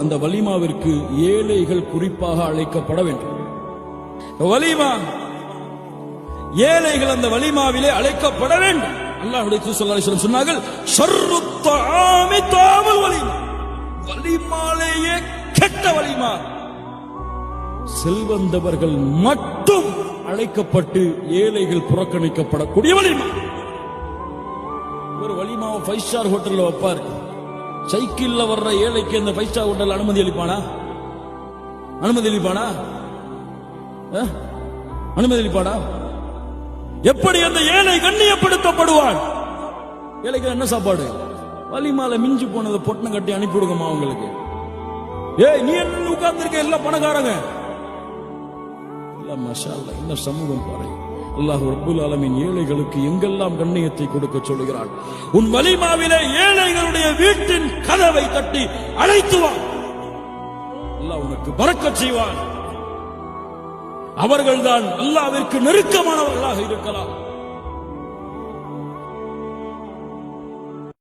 அந்த வலிமாவிற்கு ஏழைகள் குறிப்பாக அழைக்கப்பட வேண்டும். வலிமா ஏழைகள் அந்த வலிமாவிலே அழைக்கப்பட வேண்டும். அல்லாஹ்வுடைய தூதர் ஸல்லல்லாஹு அலைஹி வஸல்லம் சொன்னார்கள், ஷர்ரு தஆமி தஆமுல் வலிமா, வலிமாலேயே கெட்ட வலிமா செல்வந்தவர்கள் மட்டும் அழைக்கப்பட்டு ஏழைகள் புறக்கணிக்கப்படக்கூடிய வலிமா. ஒரு வலிமாவை 5 ஸ்டார் ஹோட்டல்ல வைப்பாரு. சைக்கிள்ல வர்ற ஏழைக்கு அந்த 5 ஸ்டார் ஹோட்டல் அனுமதி அளிப்பானா? அனுமதி அளிப்பானா? அனுமதி அளிப்பானா? எப்படி அந்த ஏழை கண்ணியப்படுத்தப்படுவான்? ஏழைக்கு என்ன சாப்பாடு? வலிமால மிஞ்சி போனதை பொட்டணம் கட்டி அனுப்பி விடுங்கம்மா அவங்களுக்கு. ஏய், நீ என்ன உட்கார்ந்து இருக்க? எல்லாம் பணக்காரங்க. மாஷா அல்லாஹ், இந்த சமூகம் பாருங்க. அல்லாஹ் ரப்புல் ஆலமீன் ஏழைகளுக்கு எங்கெல்லாம் கண்ணியத்தை கொடுக்க சொல்கிறான். உன் வலிமாவிலே ஏழைகளுடைய வீட்டின் கதவை தட்டி அழைத்து வா. அல்லாஹ் உனக்கு பரக்கத் செய்வான். அவர்கள்தான் அல்லாஹ்விற்கு நெருக்கமானவர்களாக இருக்கலாம்.